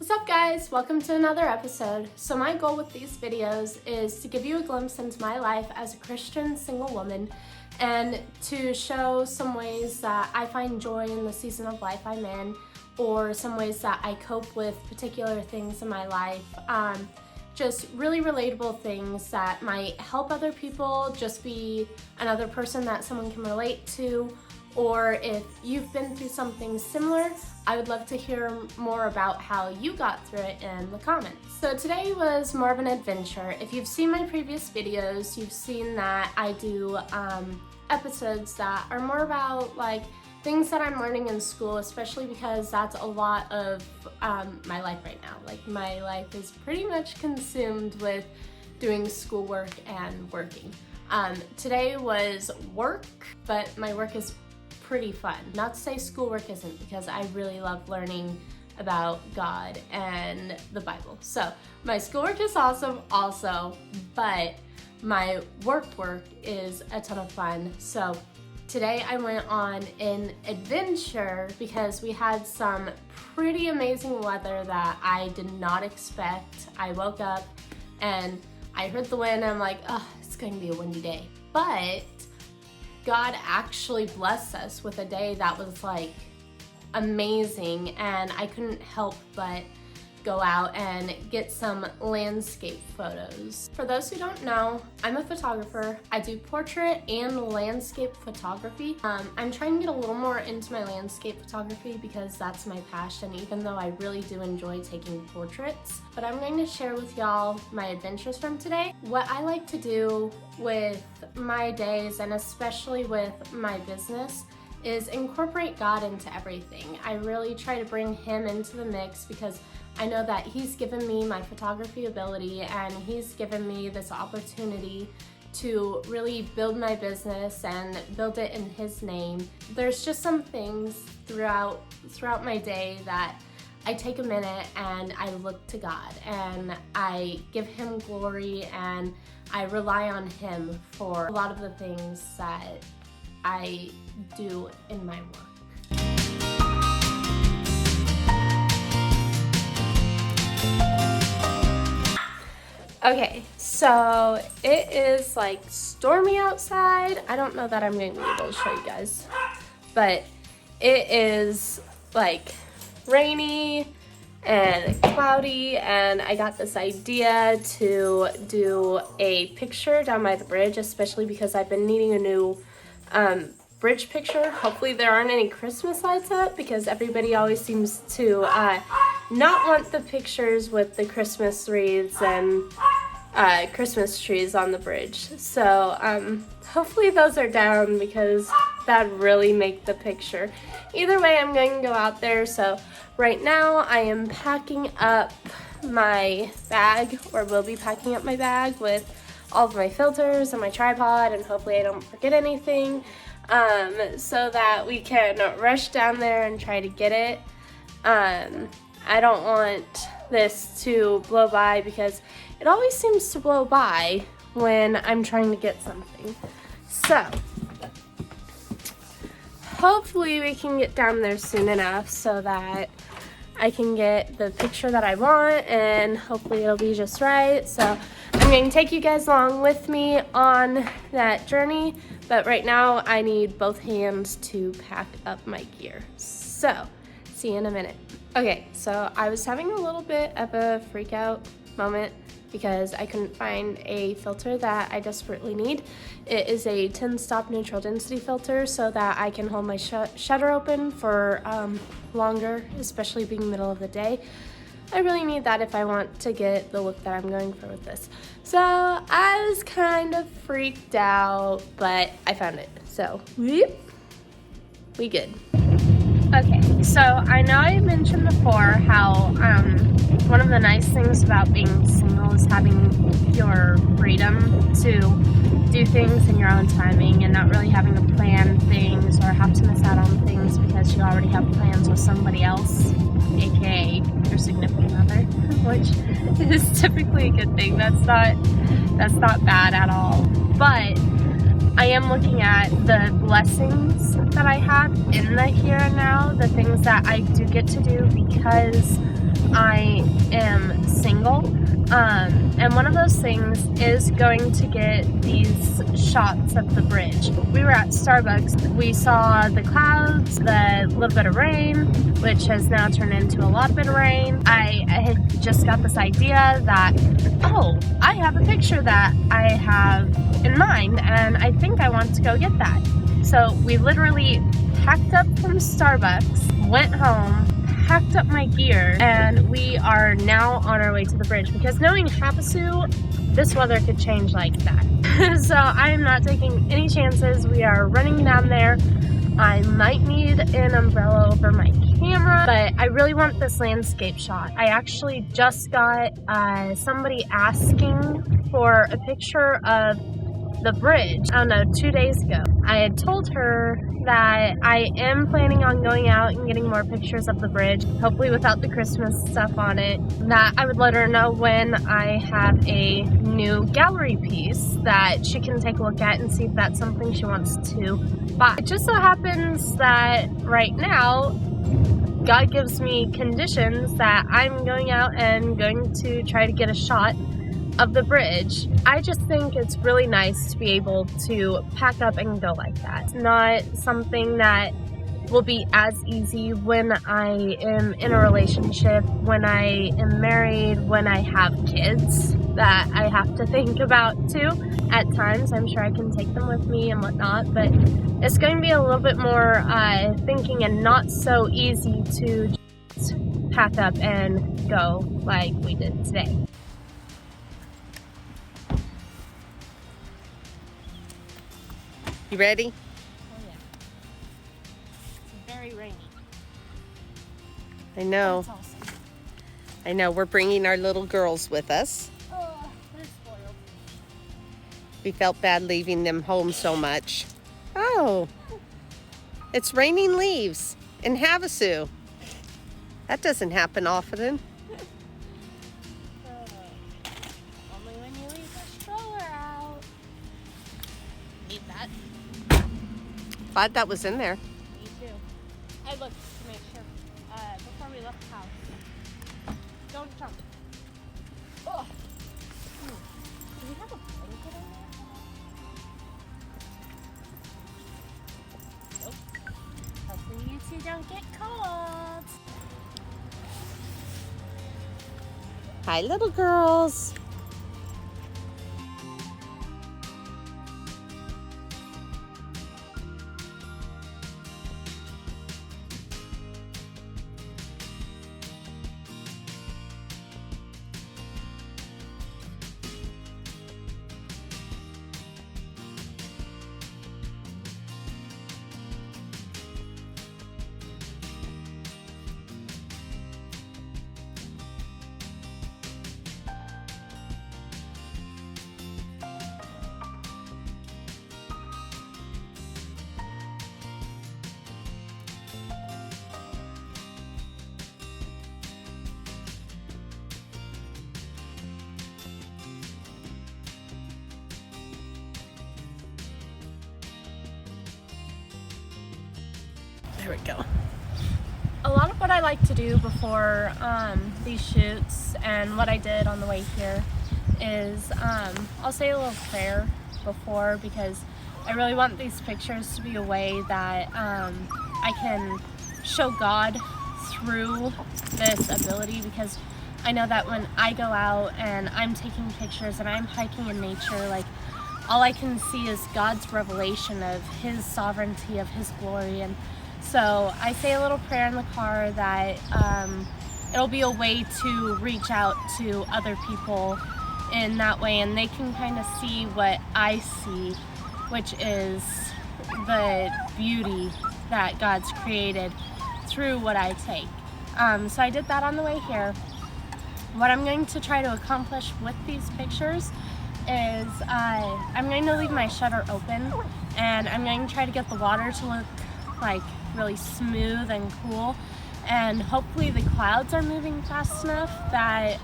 What's up guys? Welcome to another episode. So my goal with these videos is to give you a glimpse into my life as a Christian single woman and to show some ways that I find joy in the season of life I'm in, or some ways that I cope with particular things in my life. Just really relatable things that might help other people, just be another person that someone can relate to, or if you've been through something similar, I would love to hear more about how you got through it in the comments. So today was more of an adventure. If you've seen my previous videos, you've seen that I do episodes that are more about like things that I'm learning in school, especially because that's a lot of my life right now. Like my life is pretty much consumed with doing schoolwork and working. Today was work, but my work is pretty fun. Not to say schoolwork isn't, because I really love learning about God and the Bible. So my schoolwork is awesome also, but my work is a ton of fun. So today I went on an adventure because we had some pretty amazing weather that I did not expect. I woke up and I heard the wind and I'm like, oh, it's going to be a windy day. But God actually blessed us with a day that was like amazing, and I couldn't help but go out and get some landscape photos. For those who don't know, I'm a photographer. I do portrait and landscape photography. I'm trying to get a little more into my landscape photography because that's my passion, even though I really do enjoy taking portraits. But I'm going to share with y'all my adventures from today. What I like to do with my days, and especially with my business, is incorporate God into everything. I really try to bring Him into the mix because I know that He's given me my photography ability and He's given me this opportunity to really build my business and build it in His name. There's just some things throughout my day that I take a minute and I look to God and I give Him glory and I rely on Him for a lot of the things that I do in my work. Okay, so it is like stormy outside. I don't know that I'm going to be able to show you guys, but it is like rainy and cloudy, and I got this idea to do a picture down by the bridge, especially because I've been needing a new bridge picture. Hopefully there aren't any Christmas lights up, because everybody always seems to not want the pictures with the Christmas wreaths and Christmas trees on the bridge. So hopefully those are down, because that really make the picture. Either way, I'm going to go out there. So right now I am packing up my bag, or will be packing up my bag with all of my filters and my tripod, and hopefully I don't forget anything, so that we can rush down there and try to get it. I don't want this to blow by, because it always seems to blow by when I'm trying to get something. So hopefully we can get down there soon enough so that I can get the picture that I want, and hopefully it'll be just right. So I'm going to take you guys along with me on that journey, but right now I need both hands to pack up my gear. So see you in a minute. Okay, so I was having a little bit of a freak out moment because I couldn't find a filter that I desperately need. It is a 10-stop neutral density filter so that I can hold my shutter open for longer, especially being middle of the day. I really need that if I want to get the look that I'm going for with this. So I was kind of freaked out, but I found it. So we good. Okay, so I know I mentioned before how one of the nice things about being single is having your freedom to do things in your own timing and not really having to plan things or have to miss out on things because you already have plans with somebody else, aka your significant other, which is typically a good thing. That's not bad at all. But I am looking at the blessings that I have in the here and now, the things that I do get to do because I am single. And one of those things is going to get these shots of the bridge. We were at Starbucks. We saw the clouds, the little bit of rain, which has now turned into a lot of rain. I had just got this idea that, oh, I have a picture that I have in mind, and I think I want to go get that. So we literally packed up from Starbucks, went home, packed up my gear, and we are now on our way to the bridge, because knowing Havasu, this weather could change like that. So I am not taking any chances. We are running down there. I might need an umbrella over my camera, but I really want this landscape shot. I actually just got somebody asking for a picture of the bridge, I don't know, 2 days ago. I had told her that I am planning on going out and getting more pictures of the bridge, hopefully without the Christmas stuff on it, that I would let her know when I have a new gallery piece that she can take a look at and see if that's something she wants to buy. It just so happens that right now, God gives me conditions that I'm going out and going to try to get a shot of the bridge. I just think it's really nice to be able to pack up and go like that. It's not something that will be as easy when I am in a relationship, when I am married, when I have kids that I have to think about too. At times, I'm sure I can take them with me and whatnot, but it's going to be a little bit more thinking and not so easy to just pack up and go like we did today. You ready? Oh yeah. It's very rainy. I know. That's awesome. I know. We're bringing our little girls with us. Oh, they're spoiled. We felt bad leaving them home so much. Oh, it's raining leaves in Havasu. That doesn't happen often. Only when you leave the stroller out. Need that. Glad that was in there. Me too. I looked to make sure before we left the house. Don't jump. Oh. Do we have a blanket in there? Nope. Hopefully you two don't get cold. Hi, little girls. There we go. A lot of what I like to do before these shoots and what I did on the way here is I'll say a little prayer before, because I really want these pictures to be a way that I can show God through this ability, because I know that when I go out and I'm taking pictures and I'm hiking in nature, like, all I can see is God's revelation of His sovereignty, of His glory. And so I say a little prayer in the car that it'll be a way to reach out to other people in that way, and they can kind of see what I see, which is the beauty that God's created through what I take. So I did that on the way here. What I'm going to try to accomplish with these pictures is I'm going to leave my shutter open, and I'm going to try to get the water to look like really smooth and cool, and hopefully the clouds are moving fast enough that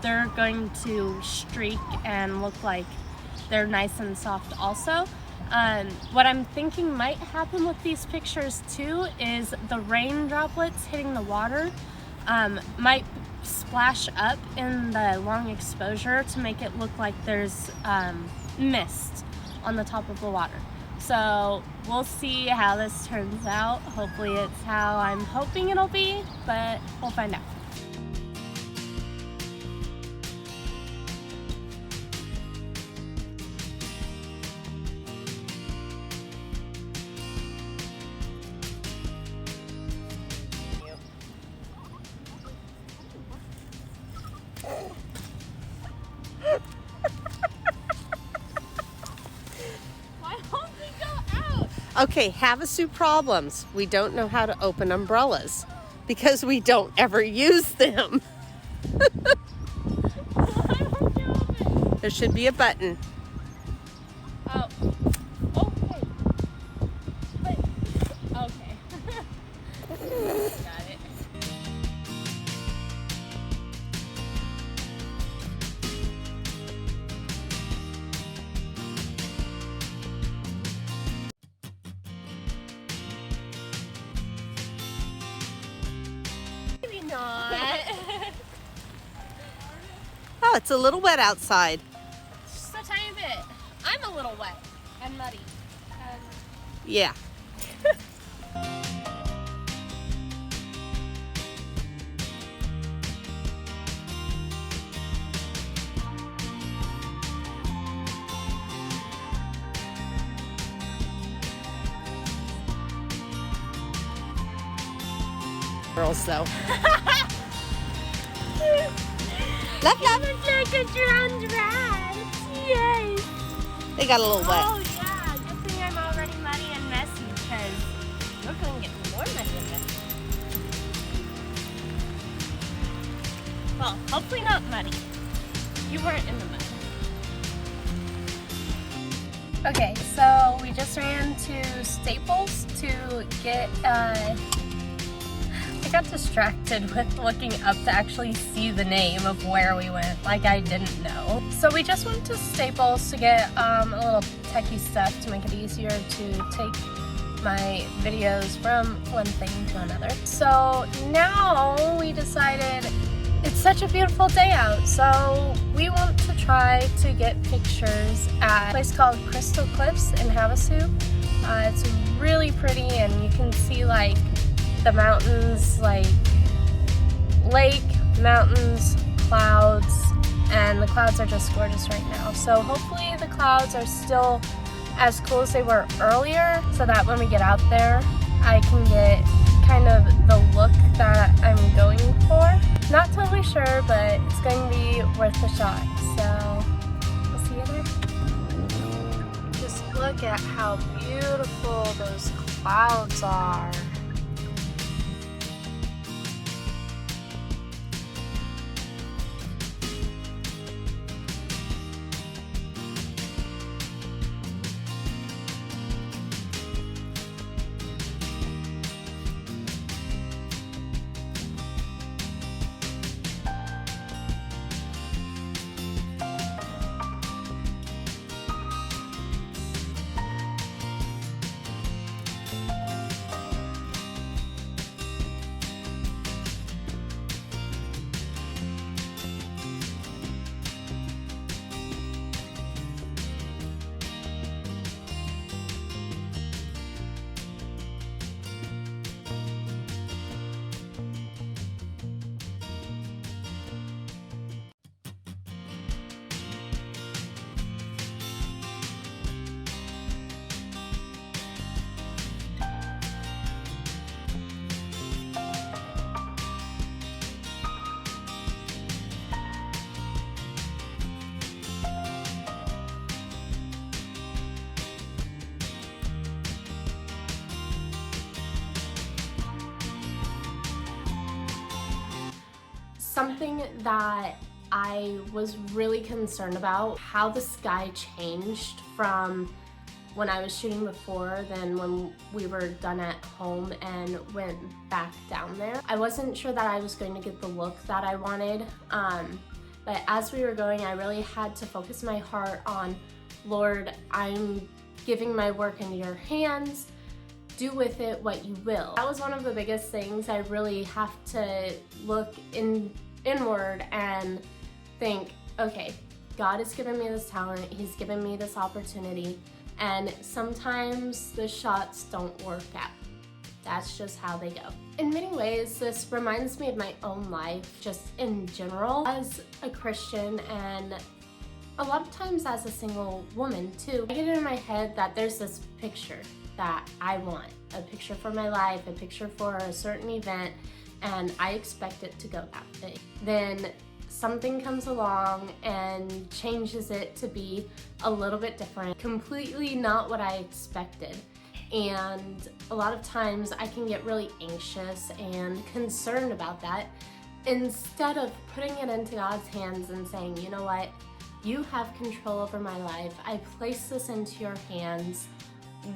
they're going to streak and look like they're nice and soft also. What I'm thinking might happen with these pictures too is the rain droplets hitting the water might splash up in the long exposure to make it look like there's mist on the top of the water. So we'll see how this turns out. Hopefully it's how I'm hoping it'll be, but we'll find out. Okay, Havasu problems. We don't know how to open umbrellas because we don't ever use them. There should be a button. Oh. Okay. Wait. Okay. Got it. Maybe not. Oh, it's a little wet outside. Just a tiny bit. I'm a little wet and muddy. Yeah. Girls, though. Love. Looks like a drowned rat. Yay. They got a little wet. Oh yeah, good thing I'm already muddy and messy because we're going to get more muddy and messy. Well, hopefully not muddy. You weren't in the mud. Okay, so we just ran to Staples to get I got distracted with looking up to actually see the name of where we went, like I didn't know. So we just went to Staples to get a little techie stuff to make it easier to take my videos from one thing to another. So now we decided it's such a beautiful day out, so we want to try to get pictures at a place called Crystal Cliffs in Havasu. It's really pretty and you can see like the mountains, like lake, mountains, clouds, and the clouds are just gorgeous right now. So hopefully the clouds are still as cool as they were earlier so that when we get out there I can get kind of the look that I'm going for. Not totally sure, but it's going to be worth the shot. So we'll see you there. Just look at how beautiful those clouds are. Something that I was really concerned about, how the sky changed from when I was shooting before than when we were done at home and went back down there. I wasn't sure that I was going to get the look that I wanted, but as we were going, I really had to focus my heart on, Lord, I'm giving my work into your hands. do with it what you will. That was one of the biggest things. I really have to look inward and think, okay, God has given me this talent, He's given me this opportunity, and sometimes the shots don't work out. That's just how they go. In many ways, this reminds me of my own life, just in general, as a Christian, and a lot of times as a single woman too. I get it in my head that there's this picture that I want, a picture for my life, a picture for a certain event, and I expect it to go that way. Then something comes along and changes it to be a little bit different, completely not what I expected. And a lot of times I can get really anxious and concerned about that, instead of putting it into God's hands and saying, you know what, you have control over my life. I place this into your hands.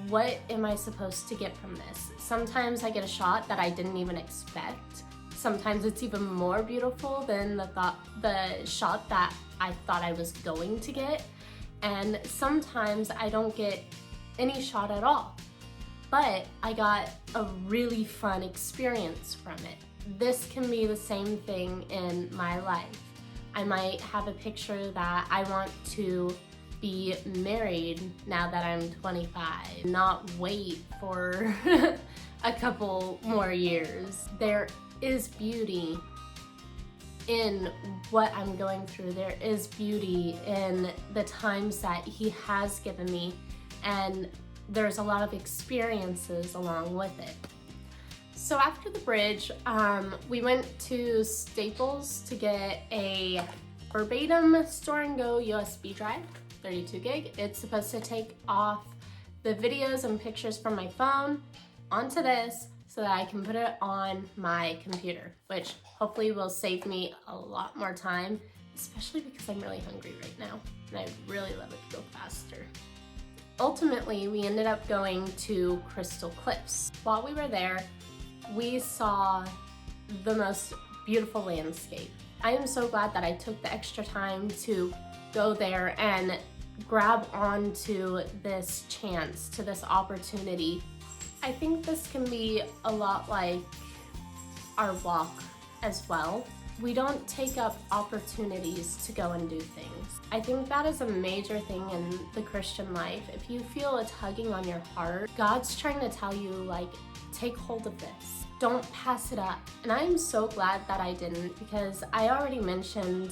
What am I supposed to get from this? Sometimes I get a shot that I didn't even expect. Sometimes it's even more beautiful than the shot that I thought I was going to get. And sometimes I don't get any shot at all. But I got a really fun experience from it. This can be the same thing in my life. I might have a picture that I want to be married now that I'm 25, not wait for a couple more years. There is beauty in what I'm going through. There is beauty in the times that He has given me, and there's a lot of experiences along with it. So after the bridge, we went to Staples to get a verbatim store and go USB drive, 32 gig. It's supposed to take off the videos and pictures from my phone onto this so that I can put it on my computer, which hopefully will save me a lot more time, especially because I'm really hungry right now and I'd really love it to go faster. Ultimately, we ended up going to Crystal Cliffs. While we were there, we saw the most beautiful landscape. I am so glad that I took the extra time to go there and grab onto this chance, to this opportunity. I think this can be a lot like our walk as well. We don't take up opportunities to go and do things. I think that is a major thing in the Christian life. If you feel a tugging on your heart, God's trying to tell you, like, take hold of this. Don't pass it up. And I'm so glad that I didn't, because I already mentioned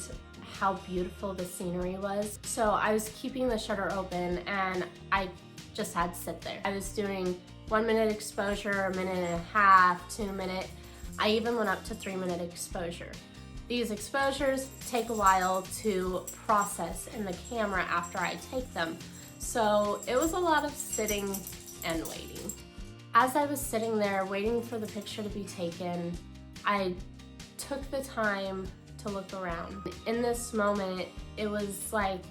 how beautiful the scenery was. So I was keeping the shutter open and I just had to sit there. I was doing 1 minute exposure, a minute and a half, 2 minute. I even went up to 3 minute exposure. These exposures take a while to process in the camera after I take them. So it was a lot of sitting and waiting. As I was sitting there waiting for the picture to be taken, I took the time to look around. In this moment, it was like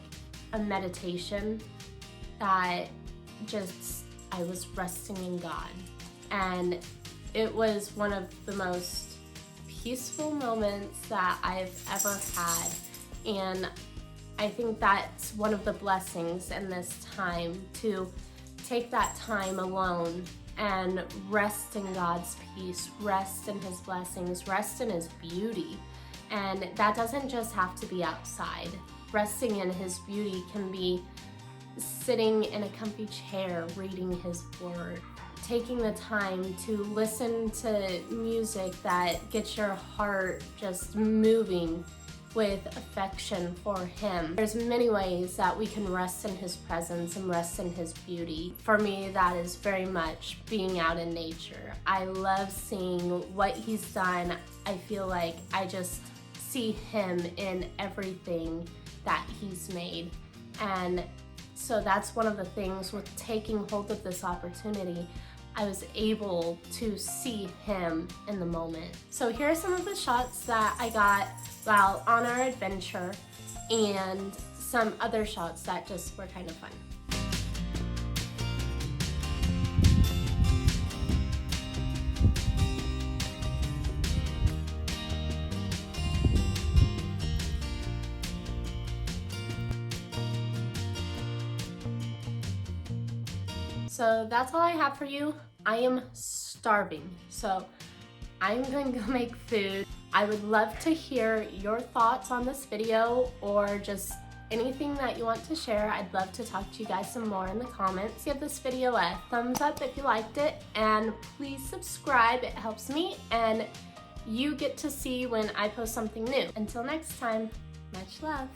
a meditation that just, I was resting in God. And it was one of the most peaceful moments that I've ever had. And I think that's one of the blessings in this time, to take that time alone and rest in God's peace, rest in His blessings, rest in His beauty. And that doesn't just have to be outside. Resting in His beauty can be sitting in a comfy chair, reading His word, taking the time to listen to music that gets your heart just moving with affection for Him. There's many ways that we can rest in His presence and rest in His beauty. For me, that is very much being out in nature. I love seeing what He's done. I feel like I just see Him in everything that He's made. And so that's one of the things with taking hold of this opportunity. I was able to see Him in the moment. So here are some of the shots that I got while on our adventure, and some other shots that just were kind of fun. So that's all I have for you. I am starving, so I'm going to go make food. I would love to hear your thoughts on this video or just anything that you want to share. I'd love to talk to you guys some more in the comments. Give this video a thumbs up if you liked it, and please subscribe. It helps me, and you get to see when I post something new. Until next time, much love.